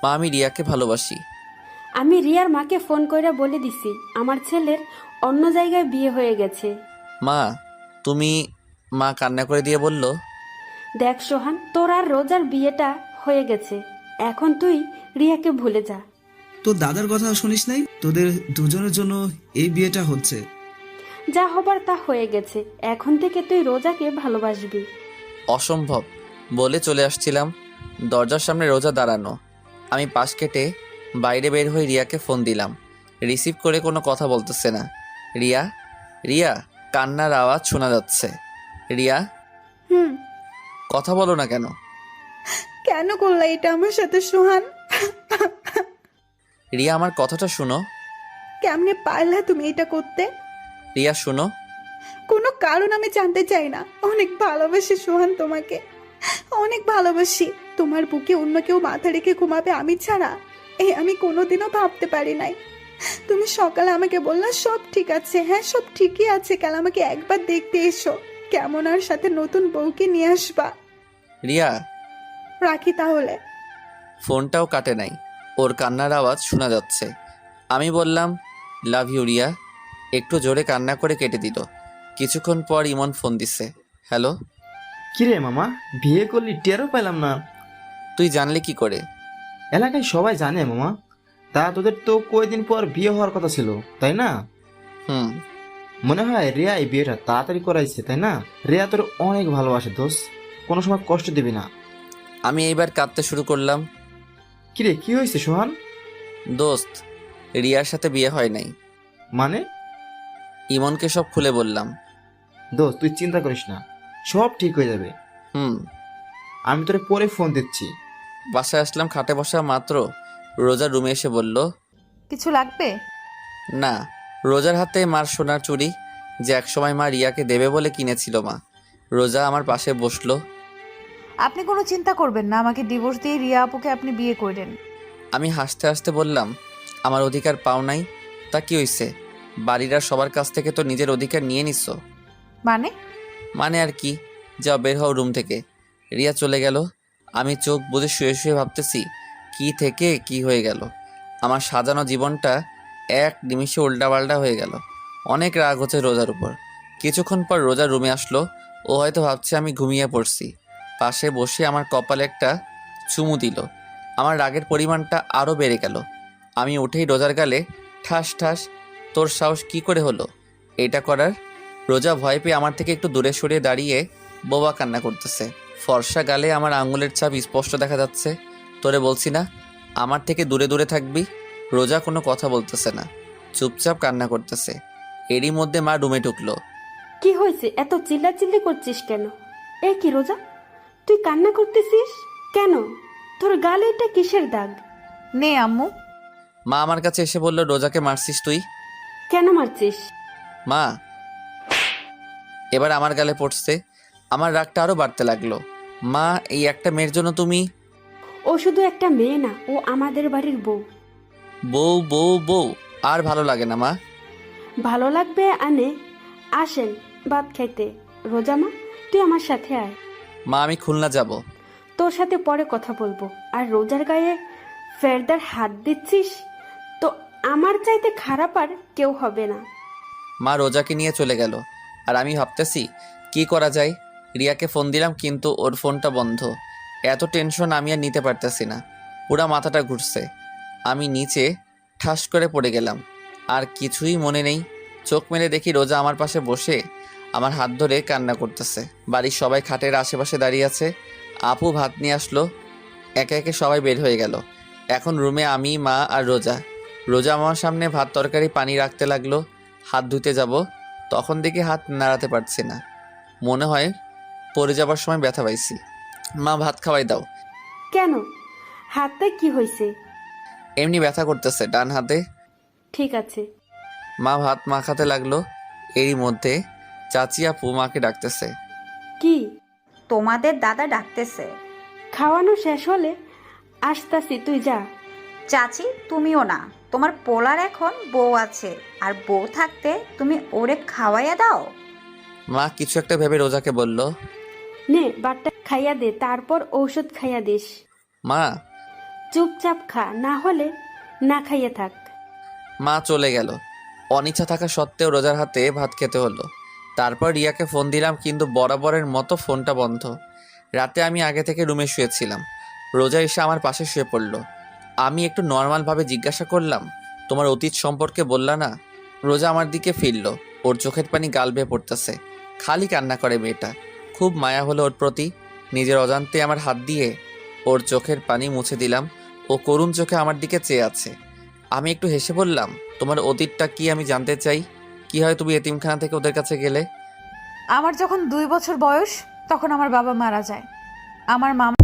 মা, আমি রিয়াকে ভালোবাসি। আমি রিয়ার মাকে ফোন কইরা বলে দিছি আমার ছেলের অন্য জায়গায় বিয়ে হয়ে গেছে। মা, তুমি। মা কান্না করে দিয়ে বলল, দেখ সোহান, তোর আর রোজার বিয়েটা হয়ে গেছে, এখন তুই রিয়াকে ভুলে যা। তোর দাদার কথা শুনিস নাই? তোদের দুজনের জন্য এই বিয়েটা হচ্ছে। যা হবার তা হয়ে গেছে, এখন থেকে তুই রোজাকে ভালোবাসবি। অসম্ভব বলে চলে আসছিলাম, দরজার সামনে রোজা দাঁড়ানো। আমি পাশ কেটে বাইরে বের হয়ে রিয়াকে ফোন দিলাম। রিসিভ করে কোনো কথা বলতেছে না। রিয়া, রিয়া, কান্নার আওয়াজ শোনা যাচ্ছে। রিয়া, হুম। কথা বলো না কেন? কেন করলা এটা আমার সাথে সোহান? রিয়া, আমার কথাটা শুনো। কেমনে পারলা তুমি এটা করতে? রিয়া শুনো। কোনো কারণ আমি জানতে চাই না, অনেক ভালোবাসি সোহান তোমাকে, অনেক ভালোবাসি। তোমার বুকে অন্য কেউ মাথা রেখে ঘুমাবে আমি ছাড়া, আমি কোনোদিনও ভাবতে পারি নাই। তুমি সকালে আমাকে বললা সব ঠিক আছে। হ্যাঁ, সব ঠিকই আছে, কাল আমাকে একবার দেখতে এসো, কেমন আর সাথে নতুন বউকে নিয়ে আসবা। রিয়া, রাখি তাহলে। ফোনটাও কাটে নাই, ওর কান্নার আওয়াজ শোনা যাচ্ছে। আমি বললাম, লাভ ইউ রিয়া। একটু জোরে কান্না করে কেটে দিল। কিছুক্ষণ পর ইমন ফোন দিছে। হ্যালো। কিরে মামা, বিয়ে করলি টেরও পেলাম না। তুই জানলি কি করে? এলাকায় সবাই জানে মামা। তা তোদের তো কয়েকদিন পর বিয়ে হওয়ার কথা ছিল, তাই না? হুম। মনে হয় রিয়া এই বিয়েটা তাড়াতাড়ি করাইছে, তাই না? রিয়া তোর অনেক ভালোবাসে দোস্ত, কোনো সময় কষ্ট দিবি না। আমি এইবার কাঁদতে শুরু করলাম। কিরে, কি হয়েছে সোহান? দোস্ত, রিয়ার সাথে বিয়ে হয় নাই। মানে? ইমনকে সব খুলে বললাম। দোস্ত তুই চিন্তা করিস না, সব ঠিক হয়ে যাবে। হুম। আমি তোরে পরে ফোন দিচ্ছি। বাসায় আসলাম, খাটে বসা মাত্র রোজার রুমে এসে বলল, কিছু লাগবে? না। রোজার হাতে মার সোনার চুড়ি, যে একসময় মা রিয়াকে দেবে বলে কিনেছিল মা। রোজা আমার পাশে বসলো। আপনি কোনো চিন্তা করবেন না, আমাকে ডিভোর্স দিয়ে রিয়া আপুকে আপনি বিয়ে করলেন। আমি হাসতে হাসতে বললাম, আমার অধিকার পাও নাই? তা কি হইছে? বাড়ির আর সবার কাছ থেকে তো নিজের অধিকার নিয়ে নিচ্ছ। মানে? মানে আর কি, যাও বের হও রুম থেকে। রিয়া চলে গেল। আমি চোখ বুজে শুয়ে শুয়ে ভাবতেছি, কি থেকে কি হয়ে গেল। আমার সাজানো জীবনটা এক নিমিষে উল্টাপাল্টা হয়ে গেল। অনেক রাগ হচ্ছে রোজার উপর। কিছুক্ষণ পর রোজার রুমে আসলো। ও হয়তো ভাবছে আমি ঘুমিয়ে পড়ছি। পাশে বসে আমার কপালে একটা চুমু দিল। আমার রাগের পরিমাণটা আরও বেড়ে গেল। আমি উঠেই রোজার গালে ঠাস ঠাস। তোর সাহস কি করে হলো এটা করার? রোজা ভয় পেয়ে আমার থেকে একটু দূরে সরিয়ে দাঁড়িয়ে বোবা কান্না করতেছে। ফর্সা গালে আমার আঙুলের ছাপ স্পষ্ট দেখা যাচ্ছে। তোরে বলছি না আমার থেকে দূরে দূরে থাকবি? রোজা কোনো কথা বলতেছে না, চুপচাপ কান্না করতেছে। এরই মধ্যে মা রুমে ঢুকলো। কি হয়েছে, এত চিল্লাচিল্লি করছিস কেন? এ কি রোজা, তুই কান্না করতেছিস কেন? তোর গালে এটা কিসের দাগ? নে আম্মু। মা আমার কাছে এসে বলল, রোজাকে মারছিস তুই? কেন মারছিস? মা, এবার আমার গালে পড়ছে। আমার রাগটা আরও বাড়তে লাগলো। মা, এই একটা মেয়ের জন্য তুমি? ও শুধু একটা মেয়ে না, ও আমাদের বাড়ির বউ। বউ বউ বউ আর ভালো লাগে না মা। ভালো লাগবে আনে। আসেন ভাত খাইতে। রোজা মা, তুই আমার সাথে আয়। মা, আমি খুলনা যাব। তোর সাথে পরে কথা বলবো। আর রোজার গায়ে ফেরদার হাত দিচ্ছিস তো আমার চাইতে খারাপ আর কেউ হবে না। মা রোজাকে নিয়ে চলে গেল। আর আমি ভাবতেছি কি করা যায়। রিয়াকে ফোন দিলাম কিন্তু ওর ফোনটা বন্ধ। এত টেনশন আমি আর নিতে পারতেছি না, পুরা মাথাটা ঘুরছে। আমি নিচে ঠাস করে পড়ে গেলাম। আর কিছুই মনে নেই। চোখ মেলে দেখি রোজা আমার পাশে বসে আমার হাত ধরে কান্না করতেছে। বাড়ির সবাই খাটের আশেপাশে দাঁড়িয়ে আছে। আপু ভাত নিয়ে আসলো। একে একে সবাই বের হয়ে গেল। এখন রুমে আমি, মা আর রোজা। রোজা আমার সামনে ভাত তরকারি পানি রাখতে লাগলো। হাত ধুতে যাব, তখন দেখি হাত নাড়াতে পারছি না। মনে হয় পড়ে যাবার সময় ব্যথা পাইছি। মা, ভাত খাওয়াই দাও। কেন, হাতে কি হয়েছে? এমনি ব্যথা করতেছে ডান হাতে। ঠিক আছে। মা ভাত মাখাতে লাগলো। এরই মধ্যে চাচি আপু মাকে ডাকতেছে। কি? তোমাদের দাদা ডাকতেছে। খাওয়ানো শেষ হলে আসতাছি, তুই যা। চাচি তুমিও না, তোমার পোলার এখন বউ আছে, আর বউ থাকতে তুমি ওরে খাওয়াইয়া দাও। মা কিছু একটা ভেবে রোজাকে বলল, নে বাটটা খাইয়া দে, তারপর ঔষধ খাইয়া দিস। মা, চুপচাপ খা, না হলে না খাইয়ে থাক। মা চলে গেল। অনিচ্ছা থাকা সত্ত্বেও রোজার হাতে ভাত খেতে হলো। তারপর রিয়াকে ফোন দিলাম, কিন্তু বরাবরের মতো ফোনটা বন্ধ। রাতে আমি আগে থেকে রুমে শুয়েছিলাম। রোজা এসে আমার পাশে শুয়ে পড়ল। আমি একটু নর্মালভাবে জিজ্ঞাসা করলাম, তোমার অতীত সম্পর্কে বললা না? রোজা আমার দিকে ফিরল। ওর চোখের পানি গাল বেয়ে পড়তেছে। খালি কান্না করে মেয়েটা। খুব মায়া হলো ওর প্রতি। নিজের অজান্তে আমার হাত দিয়ে ওর চোখের পানি মুছে দিলাম। ও করুণ চোখে আমার দিকে চেয়ে আছে। আমি একটু হেসে বললাম, তোমার অতীতটা কি আমি জানতে চাই। কি হয় তুমি এতিমখানা থেকে ওদের কাছে গেলে? আমার যখন 2 বছর বয়স তখন আমার বাবা মারা যায়। আমার মামা